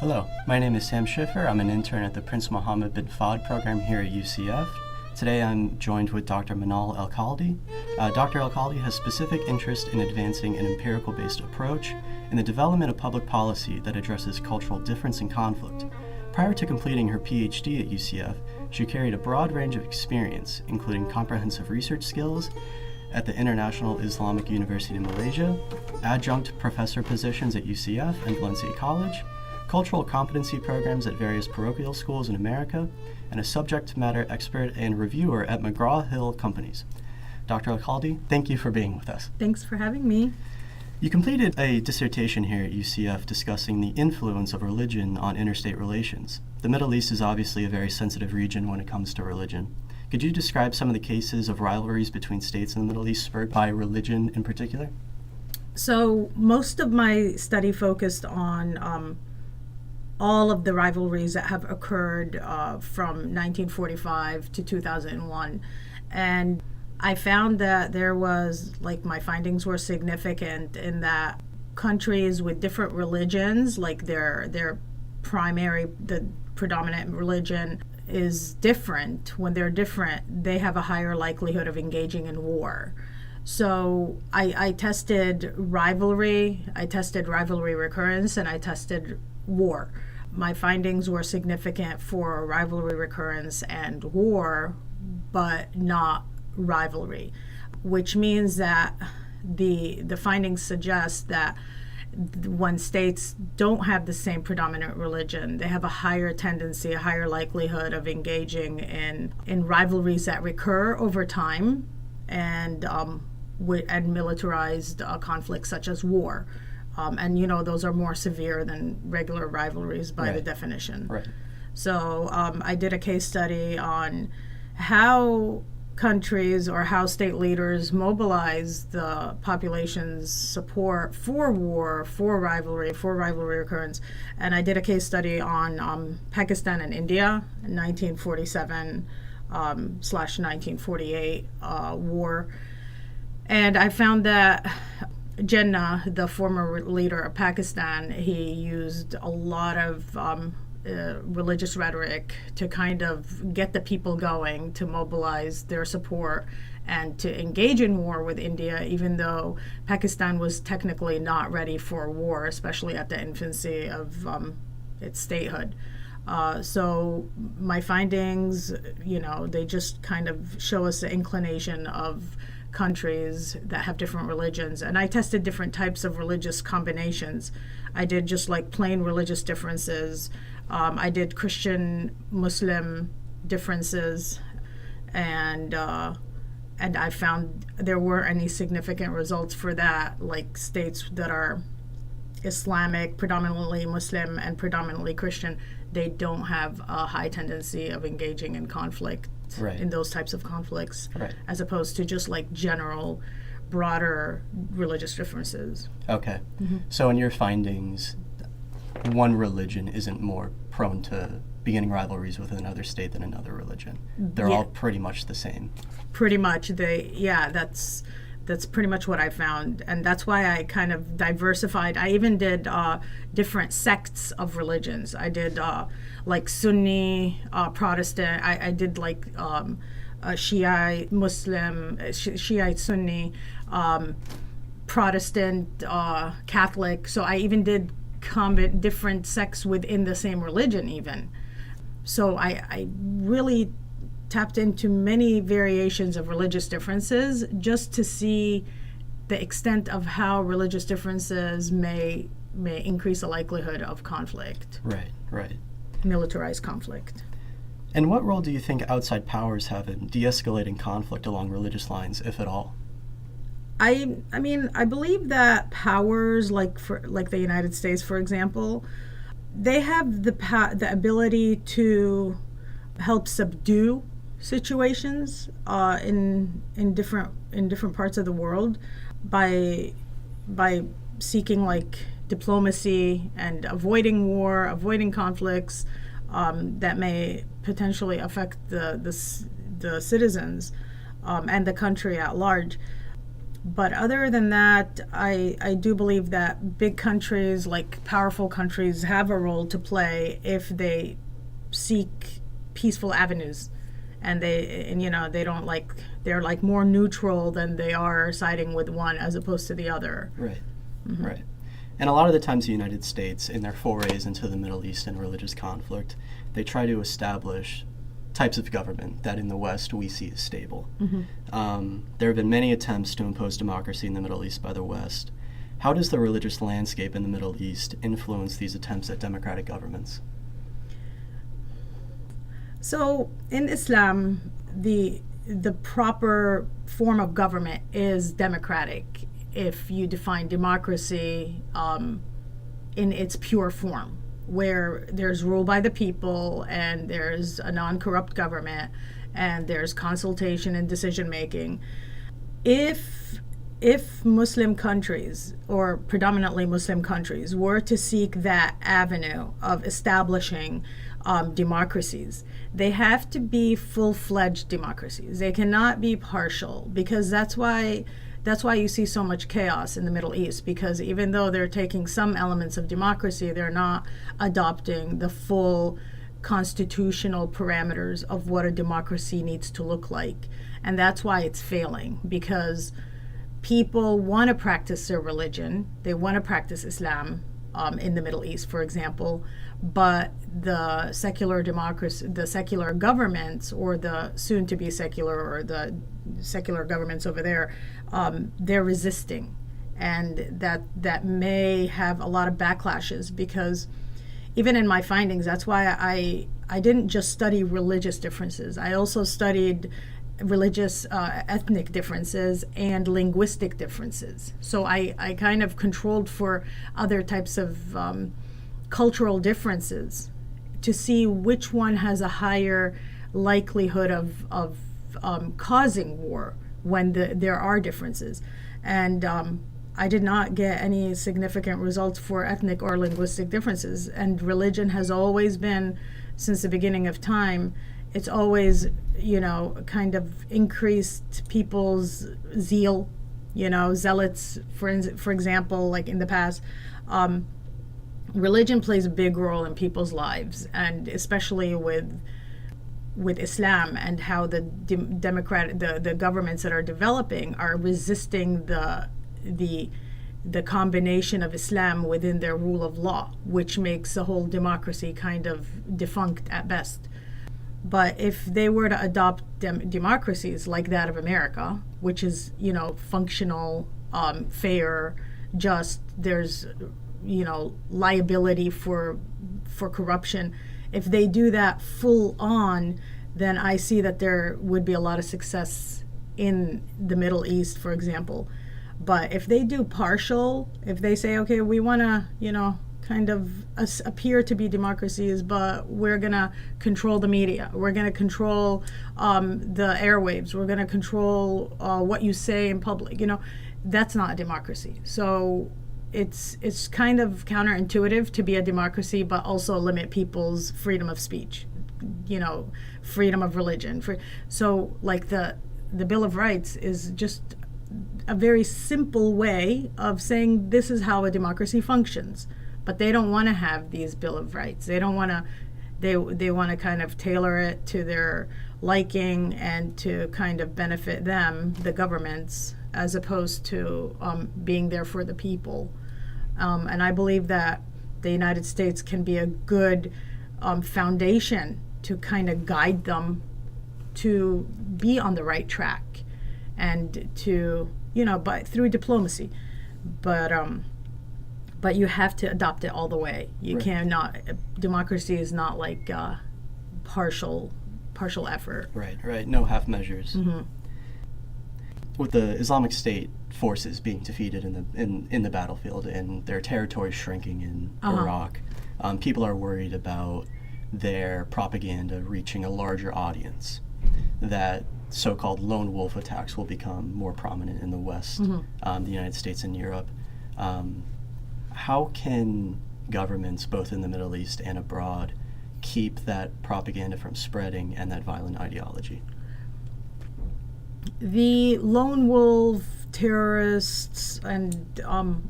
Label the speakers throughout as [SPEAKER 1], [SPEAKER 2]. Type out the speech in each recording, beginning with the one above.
[SPEAKER 1] Hello, my name is Sam Schiffer. I'm an intern at the Prince Mohammad bin Fahd program here at UCF. Today I'm joined with Dr. Manar Elkhaldi. Dr. Elkhaldi has specific interest in advancing an empirical-based approach in the development of public policy that addresses cultural difference and conflict. Prior to completing her PhD at UCF, she carried a broad range of experience, including comprehensive research skills at the International Islamic University in Malaysia, adjunct professor positions at UCF and Valencia College, cultural competency programs at various parochial schools in America, and a subject matter expert and reviewer at McGraw-Hill Companies. Dr. Elkhaldi, thank you for being with us.
[SPEAKER 2] Thanks for having me.
[SPEAKER 1] You completed a dissertation here at UCF discussing the influence of religion on interstate relations. The Middle East is obviously a very sensitive region when it comes to religion. Could you describe some of the cases of rivalries between states in the Middle East spurred by religion in particular?
[SPEAKER 2] So most of my study focused on all of the rivalries that have occurred from 1945 to 2001. And I found that my findings were significant in that countries with different religions, like the predominant religion is different. When they're different, they have a higher likelihood of engaging in war. So I tested rivalry recurrence, and I tested war. My findings were significant for rivalry recurrence and war, but not rivalry, which means that the findings suggest that when states don't have the same predominant religion, they have a higher tendency, a higher likelihood of engaging in rivalries that recur over time and militarized conflicts such as war. Those are more severe than regular rivalries by the definition.
[SPEAKER 1] Right.
[SPEAKER 2] So I did a case study on how countries or how state leaders mobilize the population's support for war, for rivalry recurrence. And I did a case study on Pakistan and India in 1947/1948 war. And I found that Jinnah, the former leader of Pakistan, he used a lot of religious rhetoric to kind of get the people going, to mobilize their support and to engage in war with India, even though Pakistan was technically not ready for war, especially at the infancy of its statehood. So my findings, they just kind of show us the inclination of countries that have different religions. And I tested different types of religious combinations. I did just like plain religious differences. I did Christian-Muslim differences, and I found there weren't any significant results for that, like states that are Islamic, predominantly Muslim, and predominantly Christian, they don't have a high tendency of engaging in conflict, in those types of conflicts, as opposed to just like general, broader religious differences.
[SPEAKER 1] Okay. Mm-hmm. So in your findings, one religion isn't more prone to beginning rivalries with another state than another religion. They're all pretty much the same.
[SPEAKER 2] Pretty much. That's pretty much what I found. And that's why I kind of diversified. I even did different sects of religions. I did like Sunni, Protestant. I did like Shiite, Muslim, Shiite, Sunni, Protestant, Catholic. So I even did different sects within the same religion even. So I really tapped into many variations of religious differences just to see the extent of how religious differences may increase the likelihood of conflict.
[SPEAKER 1] Right.
[SPEAKER 2] Militarized conflict.
[SPEAKER 1] And what role do you think outside powers have in de-escalating conflict along religious lines, if at all?
[SPEAKER 2] I believe that powers like the United States, for example, they have the ability to help subdue situations in different parts of the world by seeking like diplomacy and avoiding war, avoiding conflicts that may potentially affect the citizens and the country at large. But other than that, I do believe that big countries, like powerful countries, have a role to play if they seek peaceful avenues, and they don't like, they're like more neutral than they are siding with one as opposed to the other.
[SPEAKER 1] Right. Right. And a lot of the times the United States, in their forays into the Middle East and religious conflict, they try to establish types of government that in the West we see as stable. There have been many attempts to impose democracy in the Middle East by the West. How does the religious landscape in the Middle East influence these attempts at democratic governments?
[SPEAKER 2] So in Islam, the proper form of government is democratic, if you define democracy in its pure form, where there's rule by the people and there's a non-corrupt government and there's consultation and decision making. If Muslim countries, or predominantly Muslim countries, were to seek that avenue of establishing democracies, they have to be full-fledged democracies. They cannot be partial, because that's why you see so much chaos in the Middle East, because even though they're taking some elements of democracy, they're not adopting the full constitutional parameters of what a democracy needs to look like. And that's why it's failing, because people want to practice their religion. They want to practice Islam in the Middle East, for example, but the secular democracy, the secular governments, or the soon-to-be secular, or the secular governments over there, they're resisting, and that may have a lot of backlashes, because even in my findings, that's why I didn't just study religious differences. I also studied religious ethnic differences and linguistic differences. So I kind of controlled for other types of cultural differences to see which one has a higher likelihood of causing war when there are differences. And I did not get any significant results for ethnic or linguistic differences. And religion has always been, since the beginning of time, it's always, kind of increased people's zeal, zealots, for example, like in the past. Religion plays a big role in people's lives, and especially with Islam, and how the governments that are developing are resisting the combination of Islam within their rule of law, which makes the whole democracy kind of defunct at best. But if they were to adopt democracies like that of America, which is, functional, fair, just, there's, liability for corruption, if they do that full on, then I see that there would be a lot of success in the Middle East, for example. But if they do partial, if they say, okay, we want to, kind of appear to be democracies, but we're going to control the media, we're going to control the airwaves, we're going to control what you say in public, that's not a democracy. So it's kind of counterintuitive to be a democracy, but also limit people's freedom of speech, freedom of religion. So like the Bill of Rights is just a very simple way of saying this is how a democracy functions. But they don't want to have these Bill of Rights. They don't want to. They want to kind of tailor it to their liking and to kind of benefit them, the governments, as opposed to being there for the people. And I believe that the United States can be a good foundation to kind of guide them to be on the right track, and to, but through diplomacy. But you have to adopt it all the way. You
[SPEAKER 1] Right.
[SPEAKER 2] cannot. Democracy is not like partial effort.
[SPEAKER 1] Right. No half measures.
[SPEAKER 2] Mm-hmm.
[SPEAKER 1] With the Islamic State forces being defeated in the battlefield and their territory shrinking in Iraq, people are worried about their propaganda reaching a larger audience. That so-called lone wolf attacks will become more prominent in the West, the United States and Europe. How can governments, both in the Middle East and abroad, keep that propaganda from spreading and that violent ideology?
[SPEAKER 2] The lone wolf terrorists and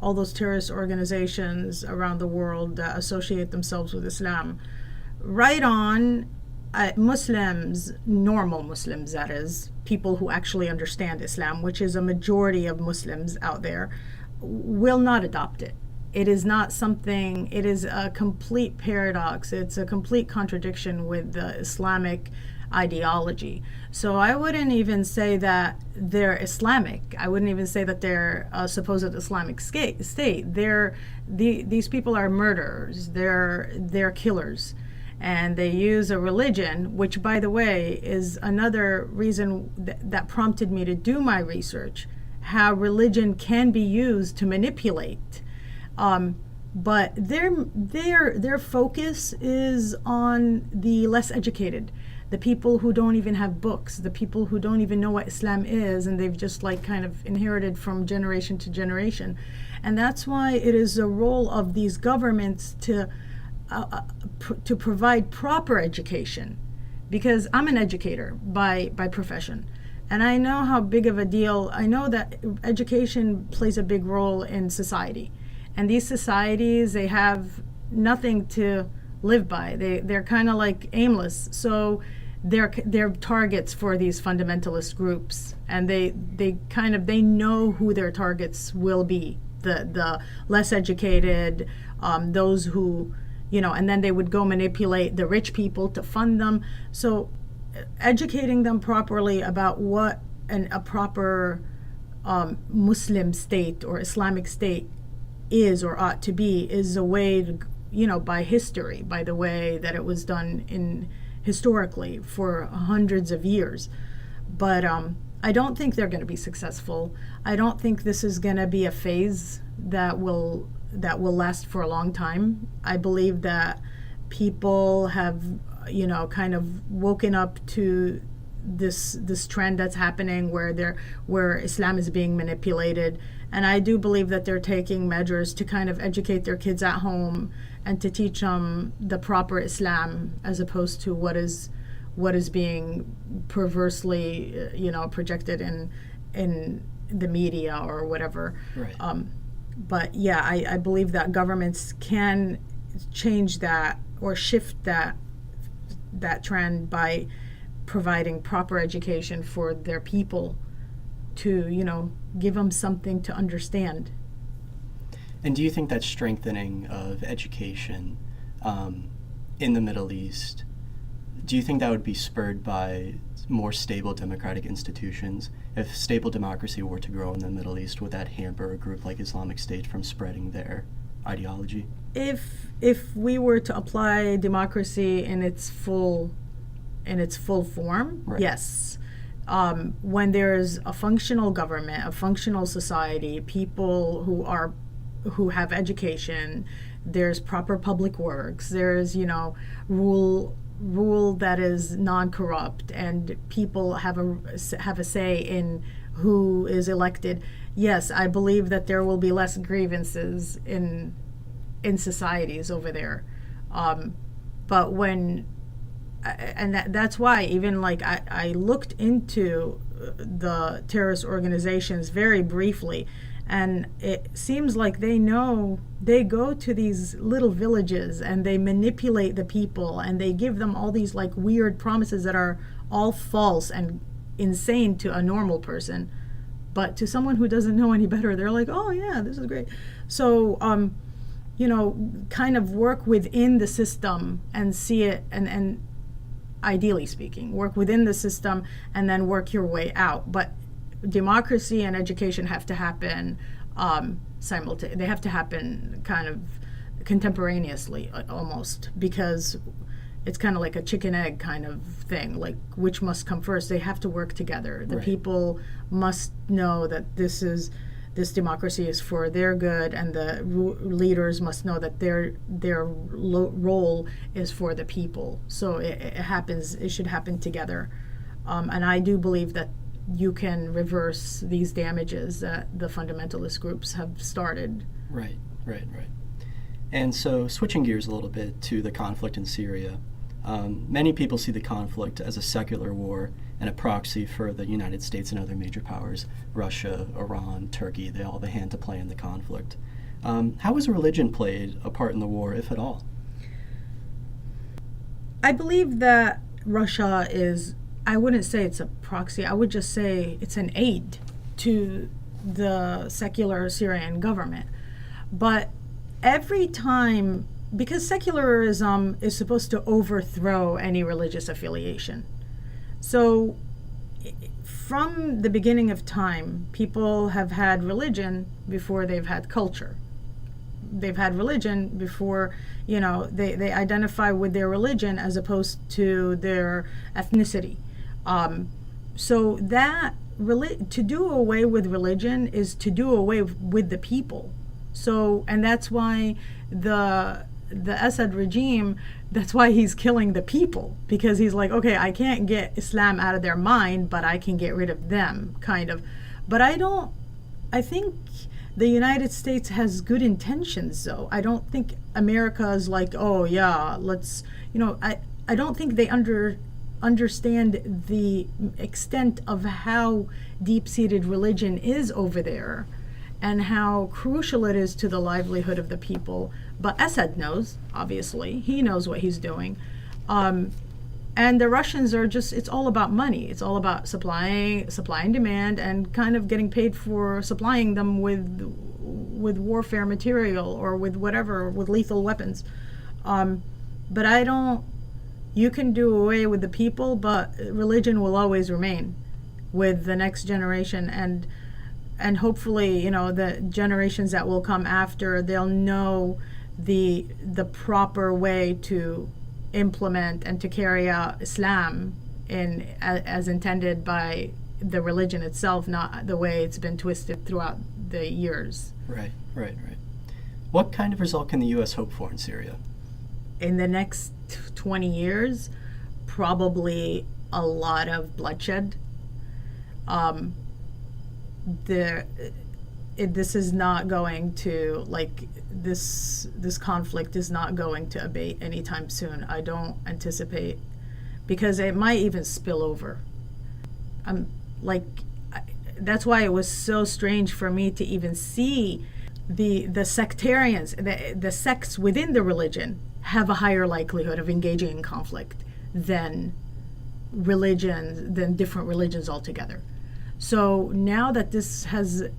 [SPEAKER 2] all those terrorist organizations around the world that associate themselves with Islam, right on, Muslims, normal Muslims, that is, people who actually understand Islam, which is a majority of Muslims out there, will not adopt it. It is not something, it is a complete paradox. It's a complete contradiction with the Islamic ideology. So I wouldn't even say that they're Islamic. I wouldn't even say that they're a supposed Islamic state. These people are murderers. They're killers. And they use a religion, which, by the way, is another reason that prompted me to do my research, how religion can be used to manipulate. But their focus is on the less educated, the people who don't even have books, the people who don't even know what Islam is, and they've just like kind of inherited from generation to generation. And that's why it is a role of these governments to provide proper education, because I'm an educator by profession, and I know how big of a deal, I know that education plays a big role in society, and these societies, they have nothing to live by. They're kind of like aimless, so they're targets for these fundamentalist groups, and they know who their targets will be, the less educated, those who, and then they would go manipulate the rich people to fund them. So educating them properly about what a proper Muslim state or Islamic state is or ought to be is a way to, by history, by the way that it was done historically for hundreds of years. But I don't think they're going to be successful. I don't think this is going to be a phase that will last for a long time. I believe that people have, kind of woken up to this trend that's happening where Islam is being manipulated. And I do believe that they're taking measures to kind of educate their kids at home and to teach them the proper Islam, as opposed to what is being perversely, projected in the media or whatever.
[SPEAKER 1] Right.
[SPEAKER 2] But yeah, I believe that governments can change that or shift that trend by providing proper education for their people to, give them something to understand.
[SPEAKER 1] And do you think that strengthening of education in the Middle East, do you think that would be spurred by more stable democratic institutions? If stable democracy were to grow in the Middle East, would that hamper a group like Islamic State from spreading their ideology?
[SPEAKER 2] If we were to apply democracy in its full form, right. Yes. When there's a functional government, a functional society, people who have education, there's proper public works, there's rule that is non-corrupt, and people have a say in who is elected. Yes, I believe that there will be less grievances in societies over there. But that's why even like I looked into the terrorist organizations very briefly, and it seems like they go to these little villages and they manipulate the people and they give them all these like weird promises that are all false and insane to a normal person, but to someone who doesn't know any better, they're like, oh yeah, this is great. So kind of work within the system and see it, and ideally speaking, work within the system and then work your way out. But democracy and education have to happen simultaneously. They have to happen kind of contemporaneously almost, because it's kind of like a chicken egg kind of thing, like which must come first. They have to work together. The
[SPEAKER 1] Right.
[SPEAKER 2] people must know that this democracy is for their good, and the leaders must know that their role is for the people. So it should happen together. And I do believe that you can reverse these damages that the fundamentalist groups have started.
[SPEAKER 1] Right. And so switching gears a little bit to the conflict in Syria, many people see the conflict as a secular war and a proxy for the United States and other major powers, Russia, Iran, Turkey. They all have a hand to play in the conflict. How has religion played a part in the war, if at all?
[SPEAKER 2] I believe that Russia is, I wouldn't say it's a proxy, I would just say it's an aid to the secular Syrian government. But every time, because secularism is supposed to overthrow any religious affiliation. So from the beginning of time, people have had religion before they've had culture. They've had religion before, they identify with their religion as opposed to their ethnicity. So that to do away with religion is to do away with the people. So, and that's why the Assad regime, that's why he's killing the people, because he's like, okay, I can't get Islam out of their mind, but I can get rid of them, kind of. But I think the United States has good intentions, though. I don't think America is like, oh yeah, let's, I don't think they understand the extent of how deep-seated religion is over there and how crucial it is to the livelihood of the people. But Assad knows, obviously. He knows what he's doing. And the Russians are just, it's all about money. It's all about supply and demand, and kind of getting paid for supplying them with warfare material or with whatever, with lethal weapons. But you can do away with the people, but religion will always remain with the next generation. And hopefully, the generations that will come after, they'll know the proper way to implement and to carry out Islam as intended by the religion itself, not the way it's been twisted throughout the years.
[SPEAKER 1] Right. What kind of result can the U.S. hope for in Syria?
[SPEAKER 2] In the next 20 years, probably a lot of bloodshed. This is not going to, this conflict is not going to abate anytime soon. I don't anticipate, because it might even spill over. That's why it was so strange for me to even see the sectarians, the sects within the religion have a higher likelihood of engaging in conflict than different religions altogether. So now that this has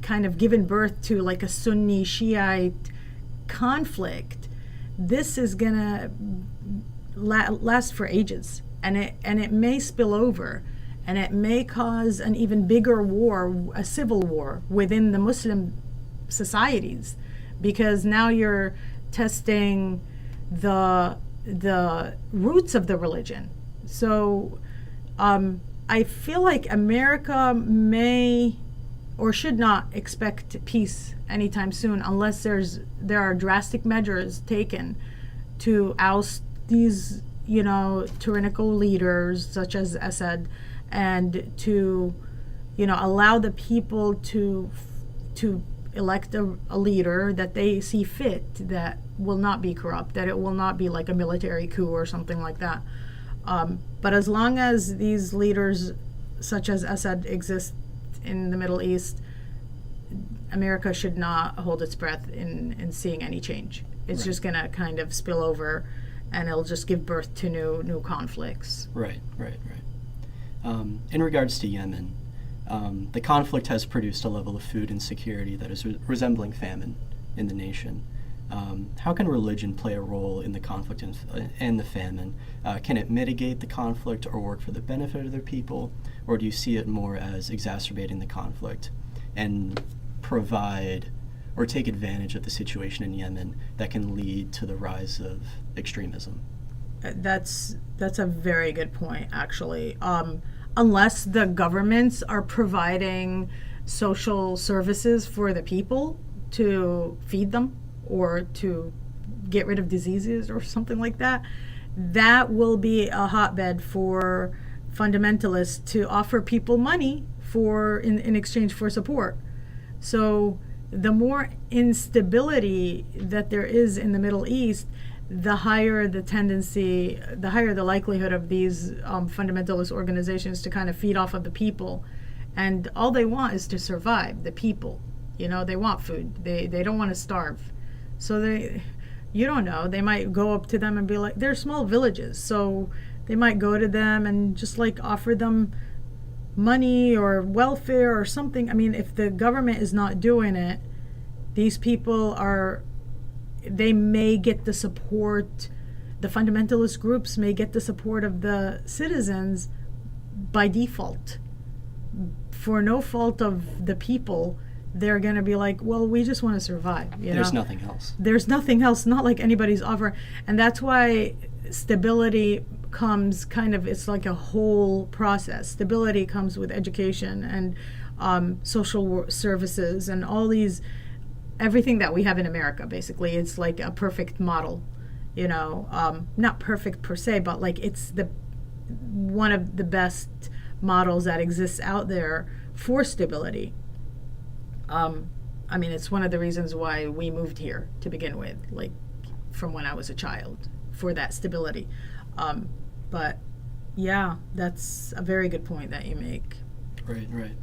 [SPEAKER 2] kind of given birth to like a Sunni Shiite conflict, this is gonna last for ages, and it may spill over, and it may cause an even bigger war, a civil war within the Muslim societies, because now you're testing the roots of the religion. So I feel like America may or should not expect peace anytime soon unless there are drastic measures taken to oust these, tyrannical leaders such as Assad, and to, allow the people to elect a leader that they see fit, that will not be corrupt, that it will not be like a military coup or something like that. But as long as these leaders such as Assad exist in the Middle East, America should not hold its breath in seeing any change. It's just going to kind of spill over, and it'll just give birth to new conflicts.
[SPEAKER 1] Right. In regards to Yemen, the conflict has produced a level of food insecurity that is resembling famine in the nation. How can religion play a role in the conflict and the famine? Can it mitigate the conflict or work for the benefit of the people? Or do you see it more as exacerbating the conflict and provide or take advantage of the situation in Yemen that can lead to the rise of extremism?
[SPEAKER 2] That's a very good point, actually. Unless the governments are providing social services for the people to feed them or to get rid of diseases or something like that, that will be a hotbed for fundamentalists to offer people money in exchange for support. So the more instability that there is in the Middle East, the higher the tendency, the higher the likelihood of these fundamentalist organizations to kind of feed off of the people. And all they want is to survive, the people. You know, they want food. They don't want to starve. So you don't know, they might go up to them and be like, they're small villages, so they might go to them and just like offer them money or welfare or something. I mean, if the government is not doing it, these people they may get the support, the fundamentalist groups may get the support of the citizens by default. For no fault of the people, they're going to be like, well, we just want to survive.
[SPEAKER 1] There's nothing else.
[SPEAKER 2] There's nothing else, not like anybody's offering. And that's why stability comes it's like a whole process. Stability comes with education and social services and all these, everything that we have in America, basically. It's like a perfect model, not perfect per se, but like it's one of the best models that exists out there for stability. I mean, it's one of the reasons why we moved here to begin with, like from when I was a child, for that stability. But yeah, that's a very good point that you make.
[SPEAKER 1] Right.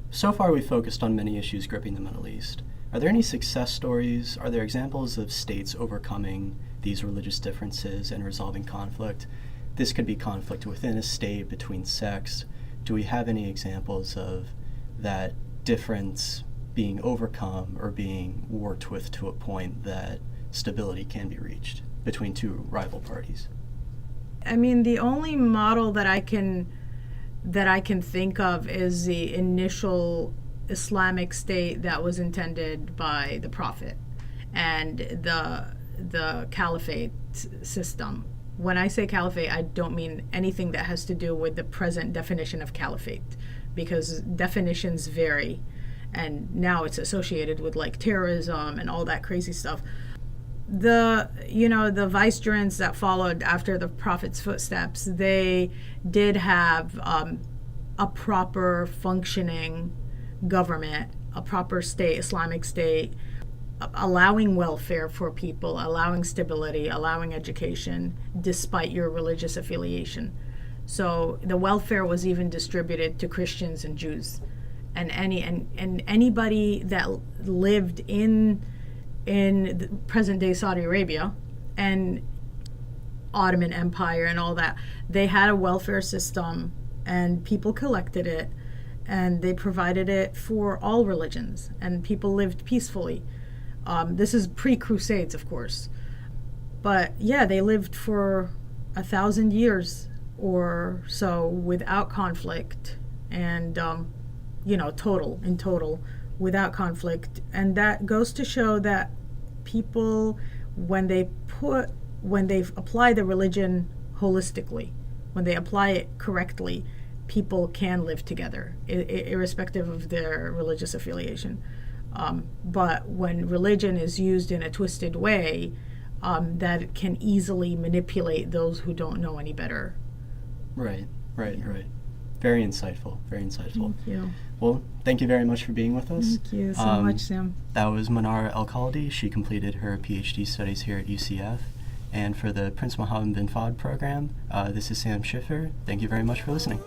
[SPEAKER 1] So far, we've focused on many issues gripping the Middle East. Are there any success stories? Are there examples of states overcoming these religious differences and resolving conflict? This could be conflict within a state, between sects. Do we have any examples of that difference being overcome or being worked with to a point that stability can be reached between two rival parties?
[SPEAKER 2] I mean, the only model that I can think of is the initial Islamic state that was intended by the Prophet and the caliphate system. When I say caliphate, I don't mean anything that has to do with the present definition of caliphate, because definitions vary, and now it's associated with like terrorism and all that crazy stuff. The vicegerents that followed after the Prophet's footsteps, they did have a proper functioning government, a proper state, Islamic state, allowing welfare for people, allowing stability, allowing education, despite your religious affiliation. So the welfare was even distributed to Christians and Jews, and anybody that lived in present-day Saudi Arabia and Ottoman Empire and all that. They had a welfare system, and people collected it, and they provided it for all religions, and people lived peacefully. This is pre-Crusades, of course. But yeah, they lived for 1,000 years or so without conflict, and total without conflict. And that goes to show that people, when they apply the religion holistically, when they apply it correctly, people can live together, irrespective of their religious affiliation. But when religion is used in a twisted way, that can easily manipulate those who don't know any better.
[SPEAKER 1] Right. Very insightful.
[SPEAKER 2] Thank you.
[SPEAKER 1] Well, thank you very much for being with us.
[SPEAKER 2] Thank you so much, Sam.
[SPEAKER 1] That was Manar Elkhaldi. She completed her PhD studies here at UCF. And for the Prince Mohammad bin Fahd program, this is Sam Schiffer. Thank you very much for listening.